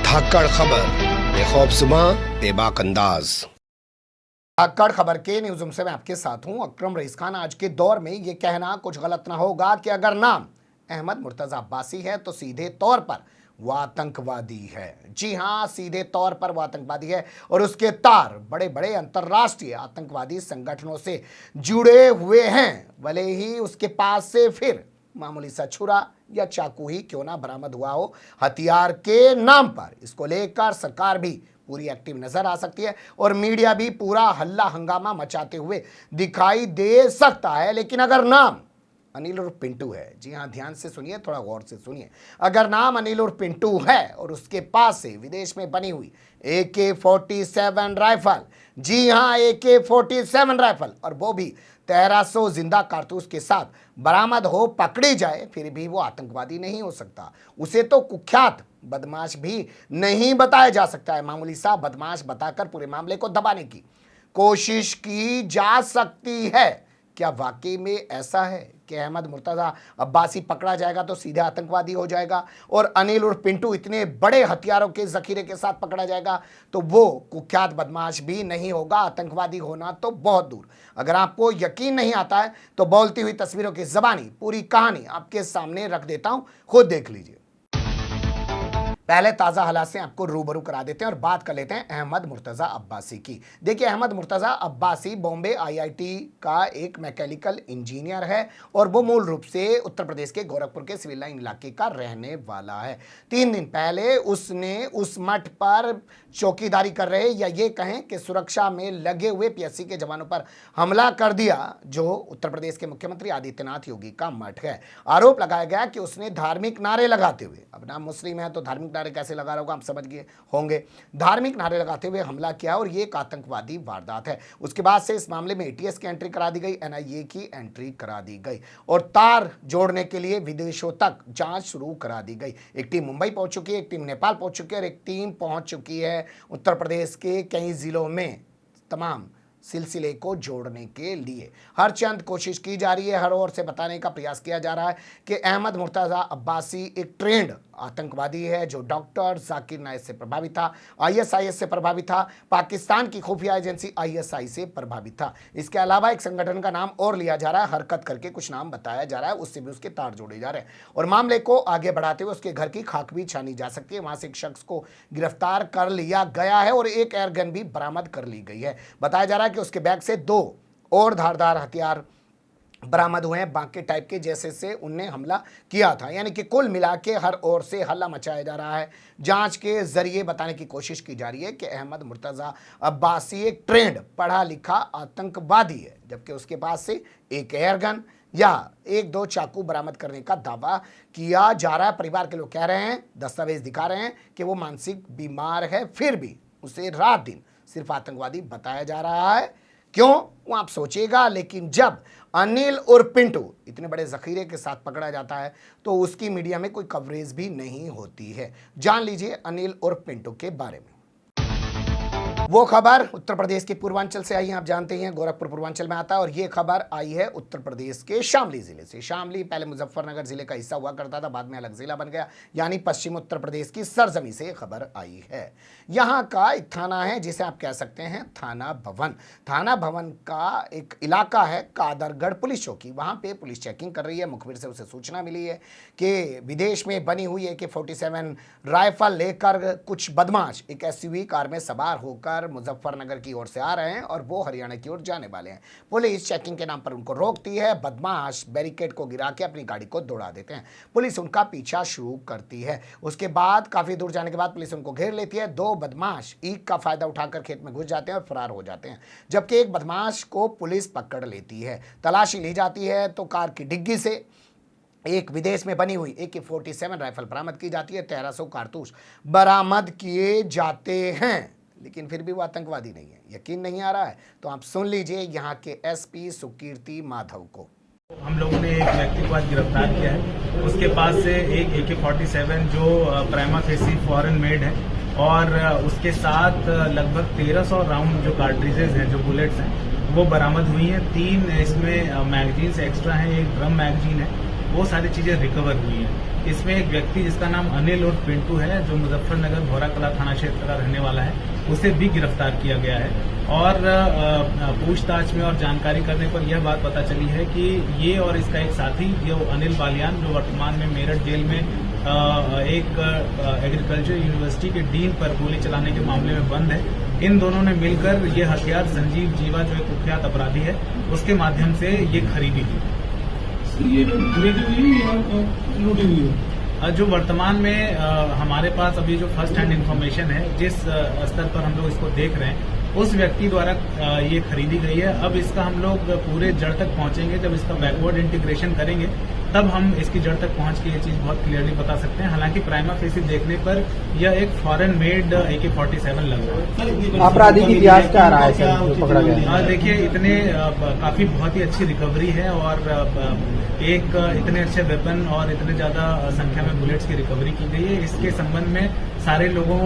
धाकड़ खबर, बेखौफजुमा बेबाक अंदाज। धाकड़ खबर के न्यूज़ रूम से मैं आपके साथ हूं अकरम रईस खान। आज के दौर में यह कहना कुछ गलत ना होगा कि अगर नाम अहमद मुर्तजा अब्बासी है तो सीधे तौर पर वह आतंकवादी है। जी हां, सीधे तौर पर वह आतंकवादी है और उसके तार बड़े बड़े अंतर्राष्ट्रीय आतंकवादी संगठनों से जुड़े हुए हैं। भले ही उसके पास से फिर मामूली सा छुरा या चाकू ही क्यों ना बरामद हुआ हो, हथियार के नाम पर इसको लेकर सरकार भी पूरी एक्टिव नजर आ सकती है और मीडिया भी पूरा हल्ला हंगामा मचाते हुए दिखाई दे सकता है। लेकिन अगर नाम अनिल उर्फ पिंटू है, जी हां, ध्यान से सुनिए, थोड़ा गौर से सुनिए, अगर नाम अनिल उर्फ पिंटू है और उसके पास से विदेश में बनी हुई AK-47 राइफल, जी हां, AK-47 राइफल, और वो भी 1300 जिंदा कारतूस के साथ बरामद हो पकड़ी जाए, फिर भी वो आतंकवादी नहीं हो सकता। उसे तो कुख्यात बदमाश भी नहीं बताया जा सकता है। मामूली सा बदमाश बताकर पूरे मामले को दबाने की कोशिश की जा सकती है। क्या वाकई में ऐसा है कि अहमद मुर्तजा अब्बासी पकड़ा जाएगा तो सीधे आतंकवादी हो जाएगा और अनिल उर्फ पिंटू इतने बड़े हथियारों के जखीरे के साथ पकड़ा जाएगा तो वो कुख्यात बदमाश भी नहीं होगा? आतंकवादी होना तो बहुत दूर। अगर आपको यकीन नहीं आता है तो बोलती हुई तस्वीरों की ज़बानी पूरी कहानी आपके सामने रख देता हूं, खुद देख लीजिए। पहले ताज़ा हालात से आपको रूबरू करा देते हैं और बात कर लेते हैं अहमद मुर्तजा अब्बासी की। देखिए, अहमद मुर्तजा अब्बासी बॉम्बे IIT का एक मैकेनिकल इंजीनियर है और वो मूल रूप से उत्तर प्रदेश के गोरखपुर के सिविल लाइन इलाके का रहने वाला है। 3 दिन पहले उसने उस मठ पर चौकीदारी कर रहे या ये कहें कि सुरक्षा में लगे हुए PSC के जवानों पर हमला कर दिया, जो उत्तर प्रदेश के मुख्यमंत्री आदित्यनाथ योगी का मठ है। आरोप लगाया गया कि उसने धार्मिक नारे लगाते हुए, अब नाम मुस्लिम है तो धार्मिक नारे कैसे लगा रहा होगा आप समझ गए होंगे, धार्मिक नारे लगाते हुए हमला किया और ये एक आतंकवादी वारदात है। उसके बाद से इस मामले में ATS की एंट्री करा दी गई, NIA की एंट्री करा दी गई और तार जोड़ने के लिए विदेशों तक जांच शुरू करा दी गई। एक टीम मुंबई पहुंच चुकी है, एक टीम नेपाल पहुंच चुकी है और एक टीम पहुंच चुकी है उत्तर प्रदेश के कई जिलों में तमाम सिलसिले को जोड़ने के लिए। हर चंद कोशिश की जा रही है, हर ओर से बताने का प्रयास किया जा रहा है कि अहमद मुर्तजा अब्बासी एक ट्रेंड आतंकवादी है जो डॉक्टर जाकिर नाइक से प्रभावित था, ISIS से प्रभावित था, पाकिस्तान की खुफिया एजेंसी ISI से प्रभावित था। इसके अलावा एक संगठन का नाम और लिया जा रहा है, हरकत करके कुछ नाम बताया जा रहा है, उससे भी उसके तार जोड़े जा रहे हैं और मामले को आगे बढ़ाते हुए उसके घर की खाक भी छानी जा सकती है। वहां से एक शख्स को गिरफ्तार कर लिया गया है और एक एयरगन भी बरामद कर ली गई है। बताया जा रहा है कि उसके बैग से 2 और धारदार हथियार बरामद हुए हैं, बाकी टाइप के जैसे से उनने हमला किया था। यानी कि कुल मिला के हर ओर से हल्ला मचाया जा रहा है। जांच के जरिए बताने की कोशिश की जा रही है कि अहमद मुर्तजा अब्बासी एक ट्रेंड पढ़ा लिखा आतंकवादी है, जबकि उसके पास से एक एयरगन या 1-2 चाकू बरामद करने का दावा किया जा रहा है। परिवार के लोग कह रहे हैं, दस्तावेज दिखा रहे हैं कि वो मानसिक बीमार है, फिर भी उसे रात दिन सिर्फ आतंकवादी बताया जा रहा है। क्यों, वो आप सोचिएगा, लेकिन जब अनिल उर्फ पिंटू इतने बड़े जखीरे के साथ पकड़ा जाता है तो उसकी मीडिया में कोई कवरेज भी नहीं होती है। जान लीजिए अनिल उर्फ पिंटू के बारे में। वो खबर उत्तर प्रदेश के पूर्वांचल से आई है, आप जानते हैं गोरखपुर पूर्वांचल में आता है और ये खबर आई है उत्तर प्रदेश के शामली जिले से। शामली पहले मुजफ्फरनगर जिले का हिस्सा हुआ करता था, बाद में अलग जिला बन गया, यानी पश्चिम उत्तर प्रदेश की सरजमी से खबर आई है। यहाँ का एक थाना है जिसे आप कह सकते हैं थाना भवन। थाना भवन का एक इलाका है कादरगढ़ पुलिस चौकी, वहाँ पे पुलिस चेकिंग कर रही है। मुखबिर से उसे सूचना मिली है कि विदेश में बनी हुई AK-47 राइफल लेकर कुछ बदमाश एक SUV कार में सवार होकर मुजफ्फरनगर की ओर से आ रहे हैं और वो हरियाणा की ओर जाने वाले हैं। पुलिस चेकिंग के नाम पर उनको रोकती है। बदमाश बैरिकेड को गिरा के अपनी गाड़ी को दौड़ा देते हैं। पुलिस उनका पीछा शुरू करती है। उसके बाद काफी दूर जाने के बाद पुलिस उनको घेर लेती है। 2 बदमाश ईद का फायदा उठाकर खेत में घुस जाते हैं और फरार हो जाते हैं, जबकि एक बदमाश को पुलिस पकड़ लेती है। तलाशी ली जाती है तो कार की डिग्गी से एक विदेश में बनी हुई AK-47 राइफल बरामद की जाती है। 1300 कारतूस बरामद किए जाते हैं, लेकिन फिर भी वो आतंकवादी नहीं है। यकीन नहीं आ रहा है तो आप सुन लीजिए यहाँ के SP सुकीर्ति माधव को। हम लोगों ने एक व्यक्ति को आज गिरफ्तार किया है। उसके पास से एक AK-47 जो प्राइमा फेसी फॉरेन मेड है और उसके साथ लगभग 1300 राउंड जो कार्ट्रिजेज हैं, जो बुलेट्स हैं, वो बरामद हुई हैं। 3 इसमें मैगजीन्स एक्स्ट्रा हैं, एक ड्रम मैगजीन है वो सारी चीजें रिकवर हुई हैं। इसमें एक व्यक्ति जिसका नाम अनिल उर्फ पिंटू है, जो मुजफ्फरनगर भोरा कला थाना क्षेत्र का रहने वाला है, उसे भी गिरफ्तार किया गया है। और पूछताछ में और जानकारी करने पर यह बात पता चली है कि ये और इसका एक साथी जो अनिल बालियान, जो वर्तमान में मेरठ जेल में एक एग्रीकल्चर यूनिवर्सिटी के डीन पर गोली चलाने के मामले में बंद है, इन दोनों ने मिलकर ये हथियार संजीव जीवा, जो एक कुख्यात अपराधी है, उसके माध्यम से ये खरीदी थी। ये खरीदी हुई है या लूटी हुई है? जो वर्तमान में हमारे पास अभी जो फर्स्ट हैंड इन्फॉर्मेशन है, जिस स्तर पर हम लोग इसको देख रहे हैं, उस व्यक्ति द्वारा ये खरीदी गई है। अब इसका हम लोग पूरे जड़ तक पहुंचेंगे, जब इसका बैकवर्ड इंटीग्रेशन करेंगे तब हम इसकी जड़ तक पहुंच के ये चीज बहुत क्लियरली बता सकते हैं। हालांकि प्राइमा फेसी देखने पर यह एक फॉरेन मेड AK-47 लग रहा है। आपराधिक इतिहास क्या रहा है सर जो पकड़ा गया? देखिए, इतने काफी बहुत ही अच्छी रिकवरी है और एक इतने अच्छे वेपन और इतने ज्यादा संख्या में बुलेट्स की रिकवरी की गई है। इसके संबंध में सारे लोगों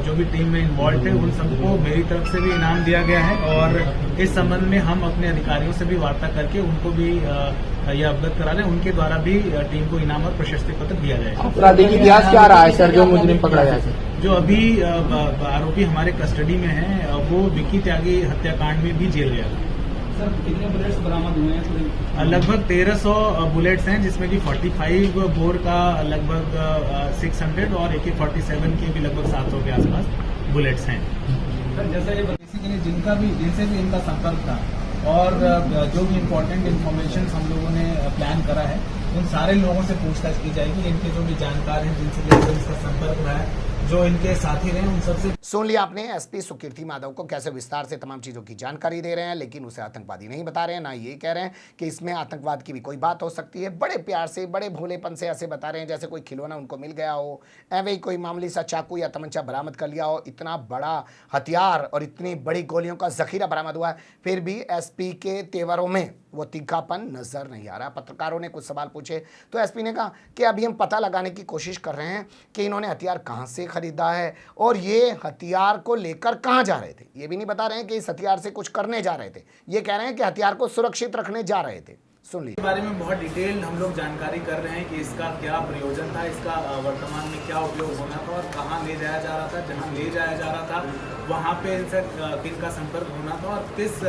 जो भी टीम में इन्वॉल्व थे, उन सबको मेरी तरफ से भी इनाम दिया गया है और इस संबंध में हम अपने अधिकारियों से भी वार्ता करके उनको भी यह अवगत करा रहे हैं। उनके द्वारा भी टीम को इनाम और प्रशस्ति पत्र दिया जाएगा। आपराधिक इतिहास क्या रहा है सर जो मुजरिम पकड़ा गया है? जो अभी आरोपी हमारे कस्टडी में है, वो विक्की त्यागी हत्याकांड में भी जेल गया था। सर कितने बुलेट्स बरामद हुए हैं? लगभग 1300 बुलेट्स हैं, जिसमें कि 45 बोर का लगभग 600 और AK-47 के भी लगभग 700 के आसपास बुलेट्स हैं। जैसा ये बेसिकली जिनसे भी इनका संपर्क था और जो भी इम्पोर्टेंट इन्फॉर्मेशन हम लोगों ने प्लान करा है, उन सारे लोगों से पूछताछ की जाएगी। इनके जो भी जानकार हैं, जिनसे भी इसका संपर्क रहा है, जो इनके साथी रहे, उन सबसे। सुन लिया आपने एसपी सुकीर्ति माधव को कैसे विस्तार से तमाम चीजों की जानकारी दे रहे हैं, लेकिन उसे आतंकवादी नहीं बता रहे हैं, ना ये कह रहे हैं कि इसमें आतंकवाद की भी कोई बात हो सकती है। बड़े प्यार से, बड़े भोलेपन से ऐसे बता रहे हैं जैसे कोई खिलौना उनको मिल गया हो, एवं कोई मामूली सा चाकू या तमंचा बरामद कर लिया हो। इतना बड़ा हथियार और इतनी बड़ी गोलियों का जखीरा बरामद हुआ है, फिर भी एसपी के तेवरों में वो तीखापन नजर नहीं आ रहा। पत्रकारों ने कुछ सवाल पूछे तो एसपी ने कहा कि अभी हम पता लगाने की कोशिश कर रहे हैं कि इन्होंने हथियार कहां से खरीदा है और ये हथियार को लेकर कहां जा रहे थे। ये भी नहीं बता रहे हैं कि इस हथियार से कुछ करने जा रहे थे, ये कह रहे हैं कि हथियार को सुरक्षित रखने जा रहे थे। सुन लीजिए। इसके बारे में बहुत डिटेल हम लोग जानकारी कर रहे हैं कि इसका क्या प्रयोजन था, इसका वर्तमान में क्या उपयोग होना था और कहाँ ले जाया जा रहा था। जहाँ ले जाया जा रहा था वहाँ पे इनसे किसका संपर्क होना था और किस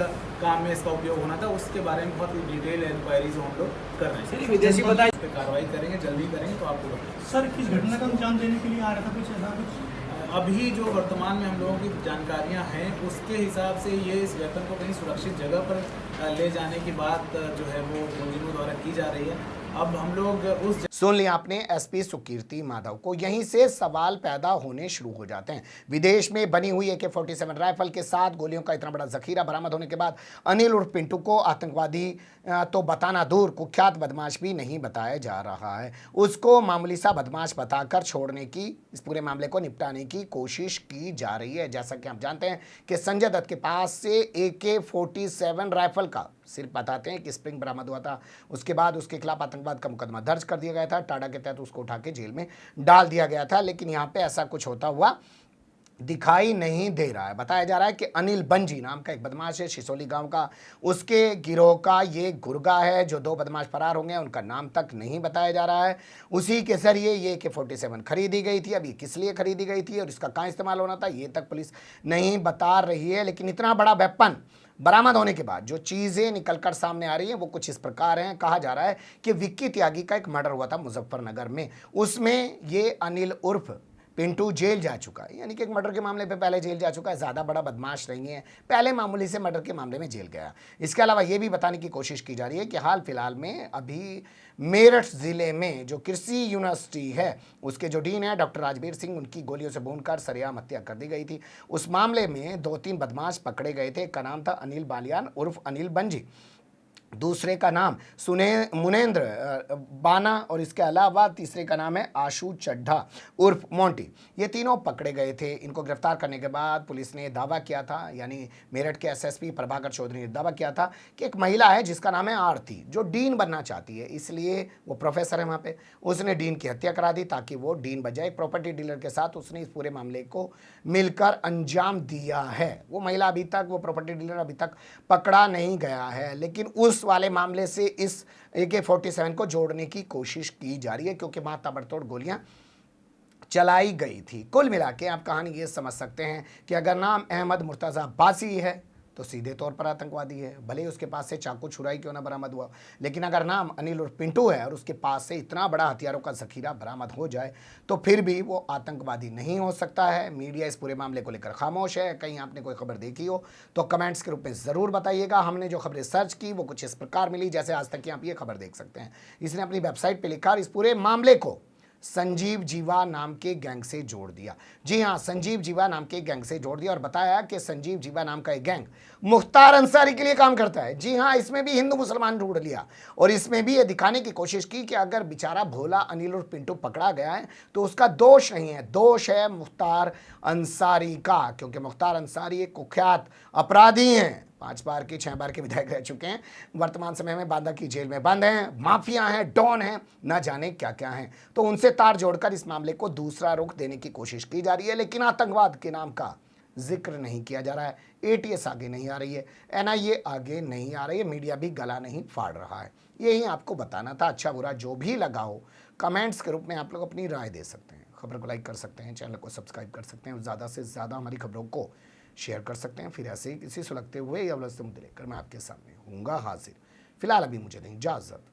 काम में इसका उपयोग होना था, उसके बारे में बहुत ही डिटेल इंक्वायरीज हम लोग कर रहे हैं। विदेशी बताइए, इस पे कार्रवाई करेंगे, जल्दी करेंगे तो आपको सर किस घटना का अंजाम देने के लिए आ रहा था, कुछ ऐसा कुछ? अभी जो वर्तमान में हम लोगों की जानकारियां हैं, उसके हिसाब से ये इस वेपन को कहीं सुरक्षित जगह पर ले जाने की बात जो है वो मुलजिमों द्वारा की जा रही है। अब हम लोग उस सुन लिया आपने एसपी सुकीर्ति माधव को। यहीं से सवाल पैदा होने शुरू हो जाते हैं। विदेश में बनी हुई AK-47 राइफल के साथ गोलियों का इतना बड़ा जखीरा बरामद होने के बाद अनिल उर्फ पिंटू को आतंकवादी तो बताना दूर, कुख्यात बदमाश भी नहीं बताया जा रहा है। उसको मामूली सा बदमाश बताकर छोड़ने की, इस पूरे मामले को निपटाने की कोशिश की जा रही है। जैसा कि हम जानते हैं कि संजय दत्त के पास से AK-47 राइफल का सिर्फ बताते हैं कि स्प्रिंग बरामद हुआ था। उसके बाद उसके खिलाफ आतंकवाद का मुकदमा दर्ज कर दिया गया था। टाडा के तहत उसको उठा के जेल में डाल दिया गया था, लेकिन यहाँ पे ऐसा कुछ होता हुआ दिखाई नहीं दे रहा है। बताया जा रहा है कि अनिल बंजी नाम का एक बदमाश है, शिसोली गांव का, उसके गिरोह का ये गुर्गा है। जो 2 बदमाश फरार होंगे उनका नाम तक नहीं बताया जा रहा है। उसी के जरिए ये AK-47 खरीदी गई थी। अब ये किस लिए खरीदी गई थी और इसका कहाँ इस्तेमाल होना था, ये तक पुलिस नहीं बता रही है। लेकिन इतना बड़ा वेपन बरामद होने के बाद जो चीज़ें निकलकर सामने आ रही हैं वो कुछ इस प्रकार हैं। कहा जा रहा है कि विक्की त्यागी का एक मर्डर हुआ था मुजफ्फरनगर में, उसमें ये अनिल उर्फ पिंटू जेल जा चुका है, यानी कि एक मर्डर के मामले पे पहले जेल जा चुका है। ज़्यादा बड़ा बदमाश नहीं है, पहले मामूली से मर्डर के मामले में जेल गया। इसके अलावा ये भी बताने की कोशिश की जा रही है कि हाल फिलहाल में अभी मेरठ ज़िले में जो कृषि यूनिवर्सिटी है उसके जो डीन है डॉक्टर राजवीर सिंह, उनकी गोलियों से भूनकर सरेआम हत्या कर दी गई थी। उस मामले में 2-3 बदमाश पकड़े गए थे। एक का नाम था अनिल बालियान उर्फ अनिल बंजी, दूसरे का नाम मुनेंद्र बाना और इसके अलावा तीसरे का नाम है आशु चड्ढा उर्फ मोंटी। ये तीनों पकड़े गए थे। इनको गिरफ्तार करने के बाद पुलिस ने दावा किया था, यानी मेरठ के SSP प्रभाकर चौधरी ने दावा किया था कि एक महिला है जिसका नाम है आरती, जो डीन बनना चाहती है, इसलिए वो प्रोफेसर है वहाँ पे, उसने डीन की हत्या करा दी ताकि वो डीन बन जाए। प्रॉपर्टी डीलर के साथ उसने इस पूरे मामले को मिलकर अंजाम दिया है। वो महिला अभी तक, वो प्रॉपर्टी डीलर अभी तक पकड़ा नहीं गया है, लेकिन उस पुलिस वाले मामले से इस AK-47 को जोड़ने की कोशिश की जा रही है, क्योंकि वहां ताबड़तोड़ गोलियां चलाई गई थी। कुल मिला के आप कहानी ये समझ सकते हैं कि अगर नाम अहमद मुर्तज़ा अब्बासी है तो सीधे तौर पर आतंकवादी है, भले ही उसके पास से चाकू छुराई क्यों ना बरामद हुआ। लेकिन अगर नाम अनिल उर्फ पिंटू है और उसके पास से इतना बड़ा हथियारों का जखीरा बरामद हो जाए तो फिर भी वो आतंकवादी नहीं हो सकता है। मीडिया इस पूरे मामले को लेकर खामोश है। कहीं आपने कोई खबर देखी हो तो कमेंट्स के रूप में ज़रूर बताइएगा। हमने जो खबरें सर्च की वो कुछ इस प्रकार मिली, जैसे आज तक की आप ये खबर देख सकते हैं। इसने अपनी वेबसाइट पर लिखा, इस पूरे मामले को संजीव जीवा नाम के गैंग से जोड़ दिया। जी हां, संजीव जीवा नाम के गैंग से जोड़ दिया और बताया कि संजीव जीवा नाम का एक गैंग मुख्तार अंसारी के लिए काम करता है। जी हां, इसमें भी हिंदू मुसलमान ढूंढ लिया और इसमें भी ये दिखाने की कोशिश की कि अगर बेचारा भोला अनिल और पिंटू पकड़ा गया है तो उसका दोष नहीं है, दोष है मुख्तार अंसारी का, क्योंकि मुख्तार अंसारी एक कुख्यात अपराधी हैं। 5 बार के 6 बार के विधायक रह चुके हैं, वर्तमान समय में बांदा की जेल में बंद हैं, माफिया हैं, डॉन हैं, ना जाने क्या क्या हैं। तो उनसे तार जोड़कर इस मामले को दूसरा रुख देने की कोशिश की जा रही है, लेकिन आतंकवाद के नाम का जिक्र नहीं किया जा रहा है। ATS आगे नहीं आ रही है, NIA आगे नहीं आ रही है, मीडिया भी गला नहीं फाड़ रहा है। यही आपको बताना था। अच्छा बुरा जो भी लगा हो कमेंट्स के रूप में आप लोग अपनी राय दे सकते हैं। खबर को लाइक कर सकते हैं, चैनल को सब्सक्राइब कर सकते हैं, ज़्यादा से ज़्यादा हमारी खबरों को शेयर कर सकते हैं। फिर ऐसे ही किसी सुलगते हुए या उलझते मुद्दे लेकर मैं आपके सामने होऊंगा हाजिर। फिलहाल अभी मुझे दें इजाज़त।